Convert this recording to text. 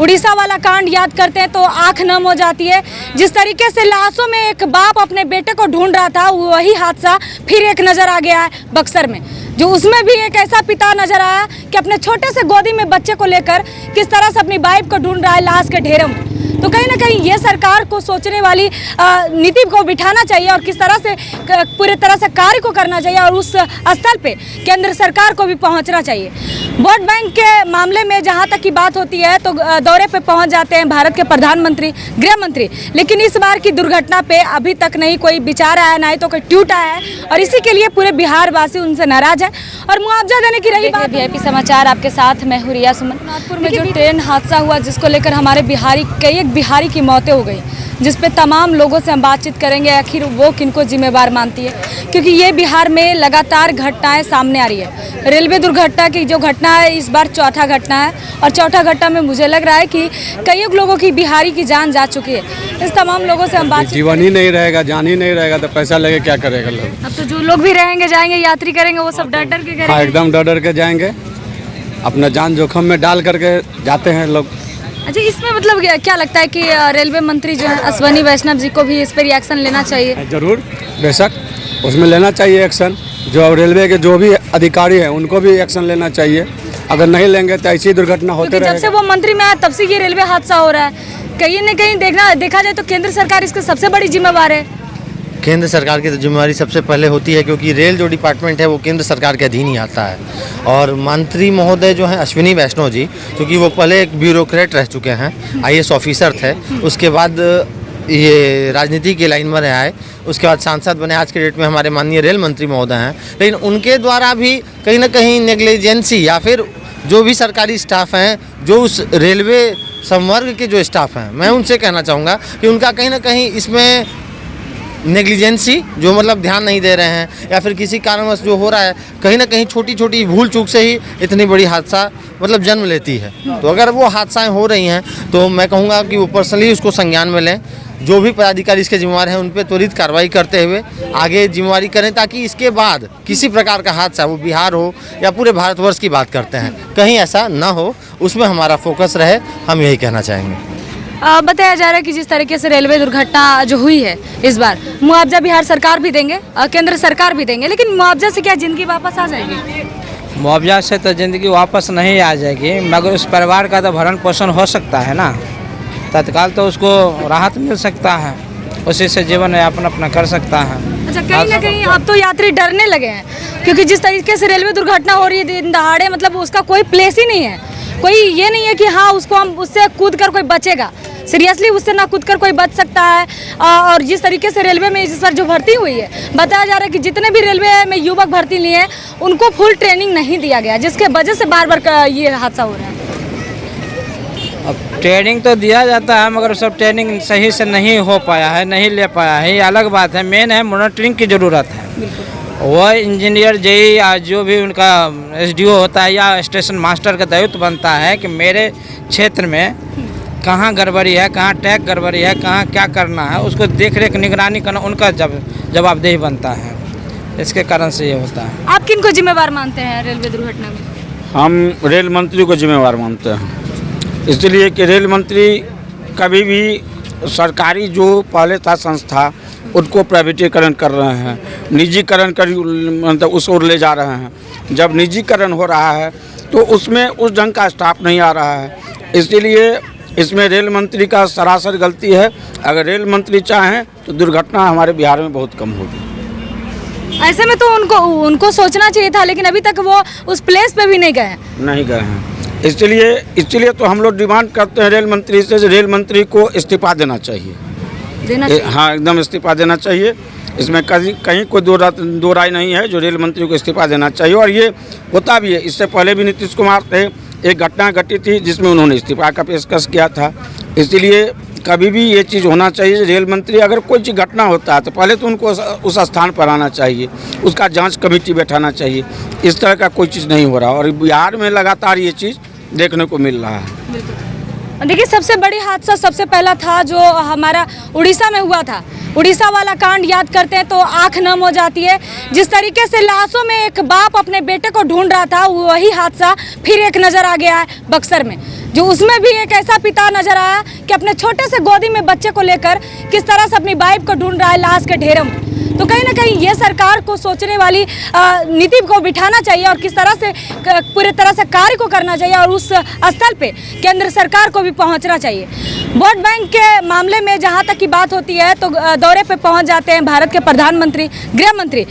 उड़ीसा वाला कांड याद करते हैं तो आंख नम हो जाती है। जिस तरीके से लाशों में एक बाप अपने बेटे को ढूंढ रहा था, वही हादसा फिर एक नज़र आ गया है बक्सर में, जो उसमें भी एक ऐसा पिता नजर आया कि अपने छोटे से गोदी में बच्चे को लेकर किस तरह से अपनी वाइफ को ढूंढ रहा है लाश के ढेरों में। तो कहीं ना कहीं ये सरकार को सोचने वाली नीति को बिठाना चाहिए और किस तरह से पूरे तरह से कार्य को करना चाहिए और उस स्थल पे केंद्र सरकार को भी पहुंचना चाहिए। वोट बैंक के मामले में जहां तक की बात होती है तो दौरे पे पहुंच जाते हैं भारत के प्रधानमंत्री, गृह मंत्री, लेकिन इस बार की दुर्घटना पे अभी तक नहीं कोई विचार आया, ना ही तो कोई ट्वीट आया है और इसी के लिए पूरे बिहार वासी उनसे नाराज है। और मुआवजा देने की रही बात, VIP समाचार आपके साथ मैं हूं रिया सुमन। नागपुर में जो ट्रेन हादसा हुआ जिसको लेकर हमारे कई बिहारी की मौतें हो गई, जिस पे तमाम लोगों से हम बातचीत करेंगे आखिर वो किनको जिम्मेवार मानती है, क्योंकि ये बिहार में लगातार घटनाएं सामने आ रही है। रेलवे दुर्घटना की जो घटना है इस बार चौथा घटना है और चौथा घटना में मुझे लग रहा है कि कई लोगों की बिहारी की जान जा चुकी है। इस तमाम लोगों से हम बातचीत, जीवन ही नहीं रहेगा, जान ही नहीं रहेगा तो पैसा लगे क्या करेगा लोग। अब तो जो लोग भी रहेंगे जाएंगे, यात्री करेंगे, वो सब डर डर के करेंगे। हाँ, एकदम डर डर के जाएंगे, अपना जान जोखिम में डाल करके जाते हैं लोग। अच्छा, इसमें मतलब क्या लगता है कि रेलवे मंत्री जो है अश्विनी वैष्णव जी को भी इस पर रिएक्शन लेना चाहिए? जरूर, बेशक उसमें लेना चाहिए एक्शन। जो रेलवे के जो भी अधिकारी हैं उनको भी एक्शन लेना चाहिए। अगर नहीं लेंगे तो ऐसी दुर्घटना होते रहेगा। जब से वो मंत्री में आया तब से ये रेलवे हादसा हो रहा है। कहीं न कहीं देखा जाए तो केंद्र सरकार इसके सबसे बड़ी जिम्मेवार है। केंद्र सरकार की तो जिम्मेवारी सबसे पहले होती है, क्योंकि रेल जो डिपार्टमेंट है वो केंद्र सरकार के अधीन ही आता है। और मंत्री महोदय जो हैं अश्विनी वैष्णव जी, क्योंकि वो पहले एक ब्यूरोक्रेट रह चुके हैं, IAS ऑफिसर थे, उसके बाद ये राजनीति की लाइन में रहे आए, उसके बाद सांसद बने, आज के डेट में हमारे माननीय रेल मंत्री महोदय हैं। लेकिन उनके द्वारा भी कहीं ना कहीं नेग्लिजेंसी या फिर जो भी सरकारी स्टाफ हैं, जो उस रेलवे संवर्ग के जो स्टाफ हैं, मैं उनसे कहना चाहूँगा कि उनका कहीं ना कहीं इसमें नेग्लिजेंसी, जो मतलब ध्यान नहीं दे रहे हैं या फिर किसी कारणवश जो हो रहा है, कहीं ना कहीं छोटी छोटी भूल चूक से ही इतनी बड़ी हादसा मतलब जन्म लेती है। तो अगर वो हादसाएं हो रही हैं तो मैं कहूँगा कि वो पर्सनली उसको संज्ञान में लें, जो भी पदाधिकारी इसके जिम्मेवार हैं उन पर त्वरित कार्रवाई करते हुए आगे जिम्मेवारी करें, ताकि इसके बाद किसी प्रकार का हादसा, वो बिहार हो या पूरे भारतवर्ष की बात करते हैं, कहीं ऐसा ना हो, उसमें हमारा फोकस रहे, हम यही कहना चाहेंगे। बताया जा रहा है कि जिस तरीके से रेलवे दुर्घटना जो हुई है इस बार मुआवजा बिहार सरकार भी देंगे और केंद्र सरकार भी देंगे, लेकिन मुआवजा से क्या जिंदगी वापस आ जाएगी? मुआवजा से तो ज़िंदगी वापस नहीं आ जाएगी, मगर उस परिवार का तो भरण पोषण हो सकता है ना, तत्काल तो उसको राहत मिल सकता है, उसी से जीवन यापन अपना कर सकता है। अच्छा, कहीं ना कहीं अब तो यात्री डरने लगे हैं, क्योंकि जिस तरीके से रेलवे दुर्घटना हो रही है दिन दहाड़े, मतलब उसका कोई प्लेस ही नहीं है, कोई ये नहीं है कि हाँ उसको हम उससे कूद कर कोई बचेगा, सीरियसली उससे ना कूद कर कोई बच सकता है। और जिस तरीके से रेलवे में इस बार जो भर्ती हुई है, बताया जा रहा है कि जितने भी रेलवे में युवक भर्ती लिए हैं उनको फुल ट्रेनिंग नहीं दिया गया, जिसके वजह से बार बार ये हादसा हो रहा है। अब ट्रेनिंग तो दिया जाता है, मगर सब ट्रेनिंग सही से नहीं हो पाया है, नहीं ले पाया है, ये अलग बात है। मेन है मॉनिटरिंग की ज़रूरत है। वह इंजीनियर जेई या जो भी उनका SDO होता है या स्टेशन मास्टर का दायित्व बनता है कि मेरे क्षेत्र में कहाँ गड़बड़ी है, कहाँ टैग गड़बड़ी है, कहाँ क्या करना है, उसको देख रेख निगरानी करना उनका जवाबदेही बनता है। इसके कारण से ये होता है। आप किन को जिम्मेवार मानते हैं रेलवे दुर्घटना में? हम रेल मंत्री को जिम्मेवार मानते हैं, इसलिए कि रेल मंत्री कभी भी सरकारी जो पहले था संस्था उनको प्राइवेटीकरण कर रहे हैं, निजीकरण कर मतलब उस ओर ले जा रहे हैं। जब निजीकरण हो रहा है तो उसमें उस ढंग का स्टाफ नहीं आ रहा है, इसलिए इसमें रेल मंत्री का सरासर गलती है। अगर रेल मंत्री चाहें तो दुर्घटना हमारे बिहार में बहुत कम होगी। ऐसे में तो उनको सोचना चाहिए था, लेकिन अभी तक वो उस प्लेस पे भी नहीं गए हैं। इसलिए तो हम लोग डिमांड करते हैं रेल मंत्री से, रेल मंत्री को इस्तीफा देना चाहिए। हाँ, एकदम इस्तीफा देना चाहिए। इसमें कहीं कोई दो राय नहीं है, जो रेल मंत्री को इस्तीफा देना चाहिए। और ये होता भी है, इससे पहले भी नीतीश कुमार थे, एक घटना घटी थी जिसमें उन्होंने इस्तीफा का पेशकश किया था। इसलिए कभी भी ये चीज़ होना चाहिए, रेल मंत्री अगर कोई चीज़ घटना होता है तो पहले तो उनको उस स्थान पर आना चाहिए, उसका जांच कमेटी बैठाना चाहिए। इस तरह का कोई चीज़ नहीं हो रहा और बिहार में लगातार ये चीज़ देखने को मिल रहा है। देखिए, सबसे बड़ी हादसा सबसे पहला था जो हमारा उड़ीसा में हुआ था। उड़ीसा वाला कांड याद करते हैं तो आंख नम हो जाती है। जिस तरीके से लाशों में एक बाप अपने बेटे को ढूंढ रहा था, वही हादसा फिर एक नज़र आ गया है बक्सर में, जो उसमें भी एक ऐसा पिता नजर आया कि अपने छोटे से गोदी में बच्चे को लेकर किस तरह से अपनी वाइफ को ढूंढ रहा है लाश के ढेरों में। तो कहीं ना कहीं ये सरकार को सोचने वाली नीति को बिठाना चाहिए और किस तरह से पूरे तरह से कार्य को करना चाहिए और उस स्थल पे केंद्र सरकार को भी पहुंचना चाहिए। वोट बैंक के मामले में जहां तक की बात होती है तो दौरे पे पहुंच जाते हैं भारत के प्रधानमंत्री, गृह मंत्री।